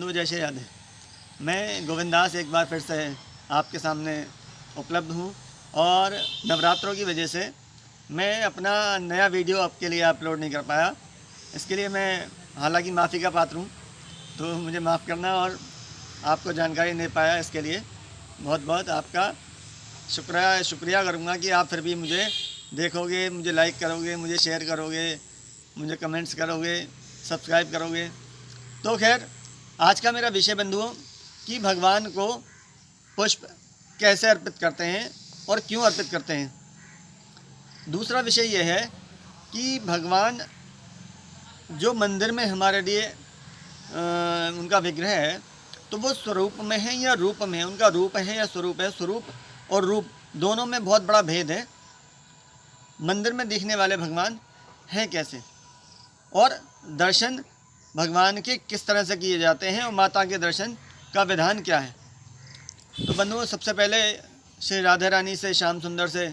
बंधु जैसे याद है, मैं गोविंदास एक बार फिर से आपके सामने उपलब्ध हूँ और नवरात्रों की वजह से मैं अपना नया वीडियो आपके लिए अपलोड नहीं कर पाया। इसके लिए मैं हालांकि माफ़ी का पात्र हूँ, तो मुझे माफ़ करना और आपको जानकारी नहीं पाया इसके लिए बहुत बहुत आपका शुक्रिया करूँगा कि आप फिर भी मुझे देखोगे, मुझे लाइक करोगे, मुझे शेयर करोगे, मुझे कमेंट्स करोगे, सब्सक्राइब करोगे। तो खैर, आज का मेरा विषय बंधुओं कि भगवान को पुष्प कैसे अर्पित करते हैं और क्यों अर्पित करते हैं। दूसरा विषय यह है कि भगवान जो मंदिर में हमारे लिए उनका विग्रह है, तो वो स्वरूप में है या रूप में है, उनका रूप है या स्वरूप है। स्वरूप और रूप दोनों में बहुत बड़ा भेद है। मंदिर में दिखने वाले भगवान हैं कैसे और दर्शन भगवान के किस तरह से किए जाते हैं और माता के दर्शन का विधान क्या है। तो बंधुओं, सबसे पहले श्री राधा रानी से, श्याम सुंदर से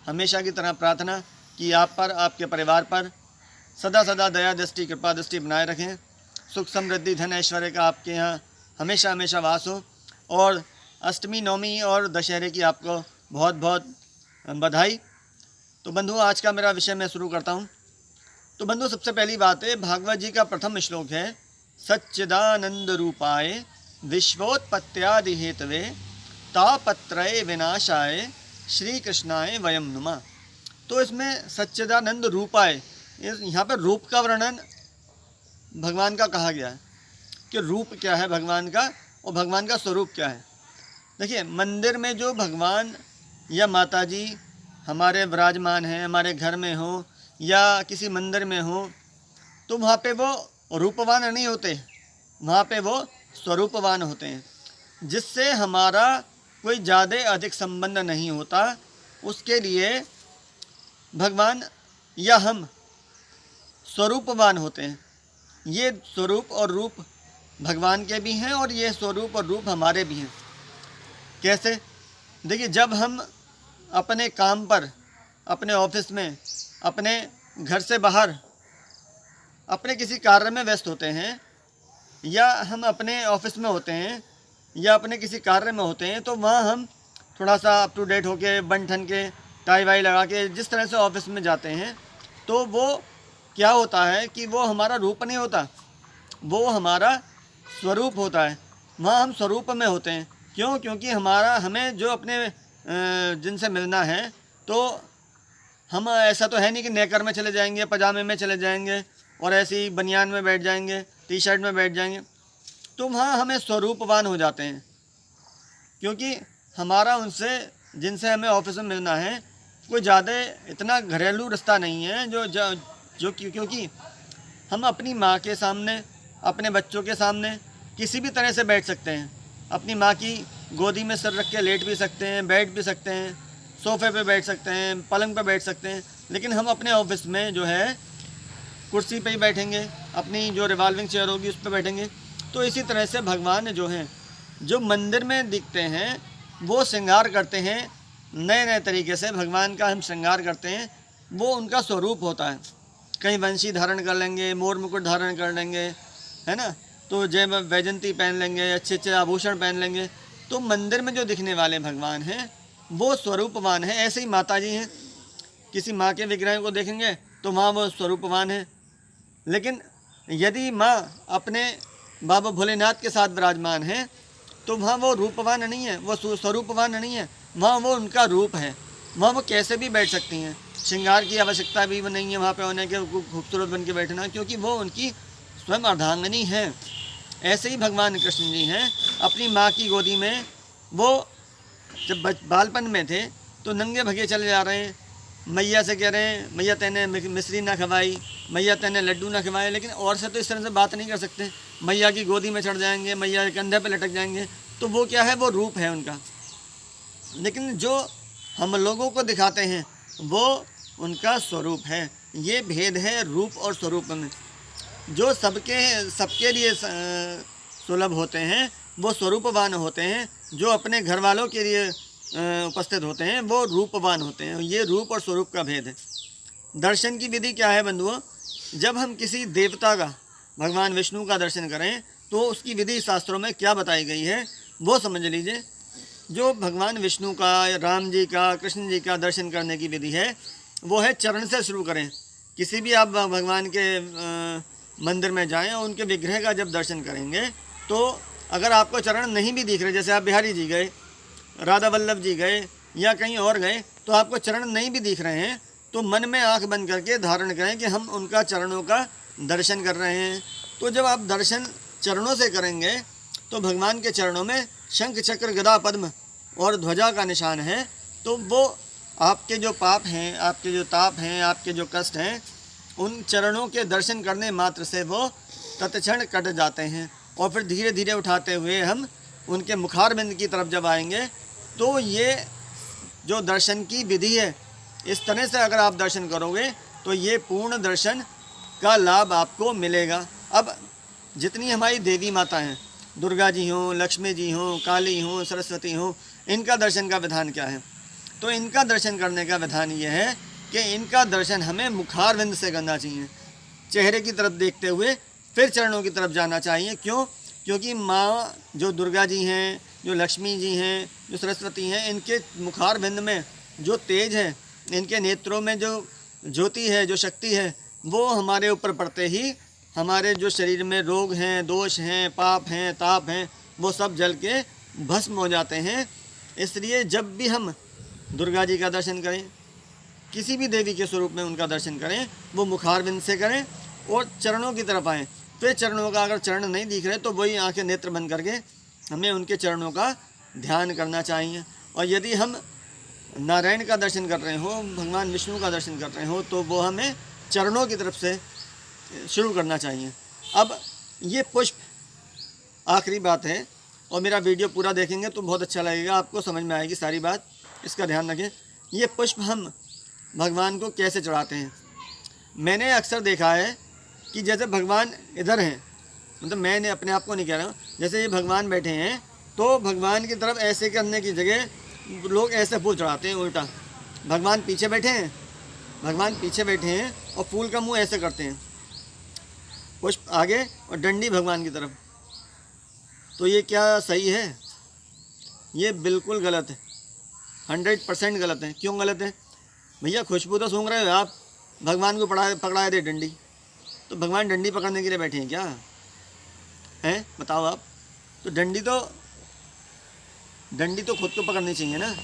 हमेशा की तरह प्रार्थना कि आप पर, आपके परिवार पर सदा सदा दया दृष्टि, कृपा दृष्टि बनाए रखें। सुख समृद्धि धन ऐश्वर्य का आपके यहाँ हमेशा हमेशा वास हो। और अष्टमी, नवमी और दशहरे की आपको बहुत बहुत बधाई। तो बंधुओं, आज का मेरा विषय मैं शुरू करता हूँ। तो बंधु, सबसे पहली बात है, भागवत जी का प्रथम श्लोक है, सच्चिदानंद रूपाय विश्वोत्पत्त्यादि हेतवे तापत्रय विनाशाय श्री कृष्णाय वयम नुमा। तो इसमें सच्चिदानंद रूपाय, यहाँ पर रूप का वर्णन भगवान का कहा गया है कि रूप क्या है भगवान का और भगवान का स्वरूप क्या है। देखिए, मंदिर में जो भगवान या माता जी हमारे विराजमान हैं, हमारे घर में हो या किसी मंदिर में हो, तो वहाँ पे वो रूपवान नहीं होते, वहाँ पे वो स्वरूपवान होते हैं, जिससे हमारा कोई ज़्यादा अधिक संबंध नहीं होता। उसके लिए भगवान या हम स्वरूपवान होते हैं। ये स्वरूप और रूप भगवान के भी हैं और ये स्वरूप और रूप हमारे भी हैं। कैसे? देखिए, जब हम अपने काम पर, अपने ऑफिस में, अपने घर से बाहर अपने किसी कार्य में व्यस्त होते हैं, या हम अपने ऑफिस में होते हैं या अपने किसी कार्य में होते हैं, तो वहाँ हम थोड़ा सा अप टू डेट होके, बन ठन के, टाई वाई लगा के जिस तरह से ऑफिस में जाते हैं, तो वो क्या होता है कि वो हमारा रूप नहीं होता, वो हमारा स्वरूप होता है। वहाँ हम स्वरूप में होते हैं। क्यों? क्योंकि हमें जो अपने जिनसे मिलना है, तो हम ऐसा तो है नहीं कि नेकर में चले जाएंगे, पजामे में चले जाएंगे और ऐसे ही बनियान में बैठ जाएंगे, टी शर्ट में बैठ जाएंगे। तो वहाँ हमें स्वरूपवान हो जाते हैं, क्योंकि हमारा उनसे, जिनसे हमें ऑफिस में मिलना है, कोई ज़्यादा इतना घरेलू रिश्ता नहीं है क्योंकि हम अपनी माँ के सामने, अपने बच्चों के सामने किसी भी तरह से बैठ सकते हैं। अपनी माँ की गोदी में सर रख के लेट भी सकते हैं, बैठ भी सकते हैं, सोफ़े पे बैठ सकते हैं, पलंग पे बैठ सकते हैं। लेकिन हम अपने ऑफिस में जो है कुर्सी पे ही बैठेंगे, अपनी जो रिवॉल्विंग चेयर होगी उस पर बैठेंगे। तो इसी तरह से भगवान जो हैं, जो मंदिर में दिखते हैं, वो श्रृंगार करते हैं नए नए तरीके से। भगवान का हम श्रृंगार करते हैं, वो उनका स्वरूप होता है। कहीं वंशी धारण कर लेंगे, मोर मुकुट धारण कर लेंगे, है ना, तो जय वैजंती पहन लेंगे, अच्छे अच्छे आभूषण पहन लेंगे। तो मंदिर में जो दिखने वाले भगवान हैं वो स्वरूपवान हैं। ऐसे ही माता जी हैं, किसी माँ के विग्रह को देखेंगे तो वहाँ वो स्वरूपवान है। लेकिन यदि माँ अपने बाबा भोलेनाथ के साथ विराजमान है, तो वहाँ वो रूपवान नहीं है, वो स्वरूपवान नहीं है, वहाँ वो उनका रूप है। वहाँ वो कैसे भी बैठ सकती हैं, श्रृंगार की आवश्यकता भी नहीं है वहाँ पे होने के, खूबसूरत बन के बैठना, क्योंकि वो उनकी स्वयं अर्धांगिनी है। ऐसे ही भगवान कृष्ण जी हैं, अपनी माँ की गोदी में वो जब बालपन में थे तो नंगे भगे चले जा रहे हैं, मैया से कह रहे हैं, मैया तेने मिश्री ना खवाई, मैया तेने लड्डू ना खवाए। लेकिन और से तो इस तरह से बात नहीं कर सकते। मैया की गोदी में चढ़ जाएंगे, मैया के कंधे पे लटक जाएंगे, तो वो क्या है, वो रूप है उनका। लेकिन जो हम लोगों को दिखाते हैं वो उनका स्वरूप है। ये भेद है रूप और स्वरूप में। जो सबके लिए सुलभ होते हैं वो स्वरूपवान होते हैं, जो अपने घर वालों के लिए उपस्थित होते हैं वो रूपवान होते हैं। ये रूप और स्वरूप का भेद है। दर्शन की विधि क्या है बंधुओं? जब हम किसी देवता का, भगवान विष्णु का दर्शन करें, तो तो उसकी विधि शास्त्रों में क्या बताई गई है वो समझ लीजिए। जो भगवान विष्णु का, राम जी का, कृष्ण जी का दर्शन करने की विधि है वो है चरण से शुरू करें। किसी भी आप भगवान के मंदिर में जाएं और उनके विग्रह का जब दर्शन करेंगे तो अगर आपको चरण नहीं भी दिख रहे, जैसे आप बिहारी जी गए, राधा वल्लभ जी गए या कहीं और गए, तो आपको चरण नहीं भी दिख रहे हैं तो मन में आंख बंद करके धारण करें कि हम उनका चरणों का दर्शन कर रहे हैं। तो जब आप दर्शन चरणों से करेंगे तो भगवान के चरणों में शंख चक्र गदा पद्म और ध्वजा का निशान है। तो वो आपके जो पाप हैं, आपके जो ताप हैं, आपके जो कष्ट हैं, उन चरणों के दर्शन करने मात्र से वो तत्क्षण कट जाते हैं। और फिर धीरे धीरे उठाते हुए हम उनके मुखारबिंद की तरफ जब आएंगे तो ये जो दर्शन की विधि है, इस तरह से अगर आप दर्शन करोगे तो ये पूर्ण दर्शन का लाभ आपको मिलेगा। अब जितनी हमारी देवी माता हैं, दुर्गा जी हों, लक्ष्मी जी हों, काली हों, सरस्वती हों, इनका दर्शन का विधान क्या है? तो इनका दर्शन करने का विधान ये है कि इनका दर्शन हमें मुखारविंद से करना चाहिए, चेहरे की तरफ देखते हुए फिर चरणों की तरफ जाना चाहिए। क्यों? क्योंकि माँ जो दुर्गा जी हैं, जो लक्ष्मी जी हैं, जो सरस्वती हैं, इनके मुखारविंद में जो तेज है, इनके नेत्रों में जो ज्योति है, जो शक्ति है, वो हमारे ऊपर पड़ते ही हमारे जो शरीर में रोग हैं, दोष हैं, पाप हैं, ताप हैं, वो सब जल के भस्म हो जाते हैं। इसलिए जब भी हम दुर्गा जी का दर्शन करें, किसी भी देवी के स्वरूप में उनका दर्शन करें, वो मुखारबिंद से करें और चरणों की तरफ आएँ। फिर चरणों का अगर चरण नहीं दिख रहे तो वही आंखें नेत्र बंद करके हमें उनके चरणों का ध्यान करना चाहिए। और यदि हम नारायण का दर्शन कर रहे हो, भगवान विष्णु का दर्शन कर रहे हो, तो वो हमें चरणों की तरफ से शुरू करना चाहिए। अब ये पुष्प आखिरी बात है और मेरा वीडियो पूरा देखेंगे तो बहुत अच्छा लगेगा, आपको समझ में आएगी सारी बात, इसका ध्यान रखें। ये पुष्प हम भगवान को कैसे चढ़ाते हैं? मैंने अक्सर देखा है कि जैसे भगवान इधर हैं, मतलब मैंने अपने आप को नहीं कह रहा हूँ, जैसे ये भगवान बैठे हैं तो भगवान की तरफ ऐसे करने की जगह लोग ऐसे फूल चढ़ाते हैं उल्टा। भगवान पीछे बैठे हैं, भगवान पीछे बैठे हैं और फूल का मुंह ऐसे करते हैं, पुष्प आगे और डंडी भगवान की तरफ। तो ये क्या सही है? ये बिल्कुल गलत है, 100% गलत है। क्यों गलत है? भैया खुशबू तो सूंघ रहे हो आप, भगवान को पकड़ाए दे डंडी, तो भगवान डंडी पकड़ने के लिए बैठे हैं क्या? हैं बताओ आप। तो डंडी तो खुद को पकड़नी चाहिए ना।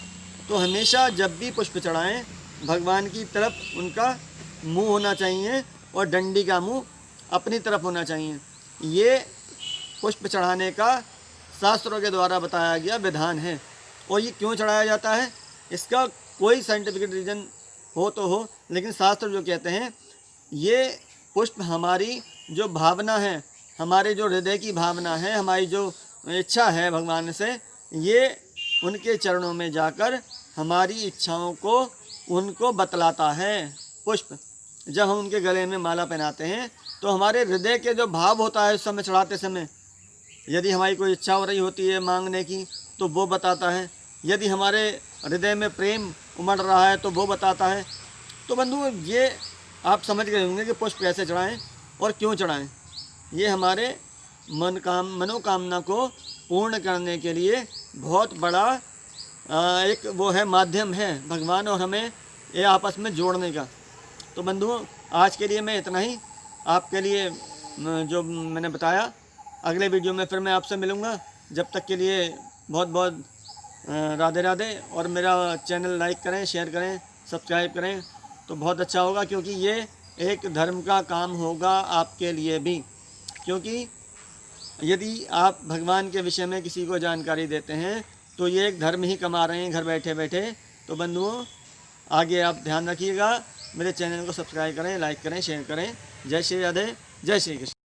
तो हमेशा जब भी पुष्प चढ़ाएं, भगवान की तरफ उनका मुंह होना चाहिए और डंडी का मुंह अपनी तरफ होना चाहिए। ये पुष्प चढ़ाने का शास्त्रों के द्वारा बताया गया विधान है। और ये क्यों चढ़ाया जाता है, इसका कोई साइंटिफिक रीज़न हो तो हो, लेकिन शास्त्र जो कहते हैं ये पुष्प हमारी जो भावना है, हमारे जो हृदय की भावना है, हमारी जो इच्छा है भगवान से, ये उनके चरणों में जाकर हमारी इच्छाओं को उनको बतलाता है। पुष्प जब हम उनके गले में माला पहनाते हैं तो हमारे हृदय के जो भाव होता है उस समय चढ़ाते समय, यदि हमारी कोई इच्छा हो रही होती है मांगने की तो वो बताता है, यदि हमारे हृदय में प्रेम उमड़ रहा है तो वो बताता है। तो बंधु ये आप समझ गए होंगे कि पुष्प कैसे चढ़ाएं और क्यों चढ़ाएं। ये हमारे मनोकामना को पूर्ण करने के लिए बहुत बड़ा एक वो है, माध्यम है भगवान और हमें ये आपस में जोड़ने का। तो बंधुओं आज के लिए मैं इतना ही आपके लिए जो मैंने बताया। अगले वीडियो में फिर मैं आपसे मिलूँगा। जब तक के लिए बहुत बहुत राधे राधे। और मेरा चैनल लाइक करें, शेयर करें, सब्सक्राइब करें तो बहुत अच्छा होगा, क्योंकि ये एक धर्म का काम होगा आपके लिए भी। क्योंकि यदि आप भगवान के विषय में किसी को जानकारी देते हैं तो ये एक धर्म ही कमा रहे हैं घर बैठे बैठे। तो बंधुओं आगे आप ध्यान रखिएगा, मेरे चैनल को सब्सक्राइब करें, लाइक करें, शेयर करें। जय श्री राधे, जय श्री कृष्ण।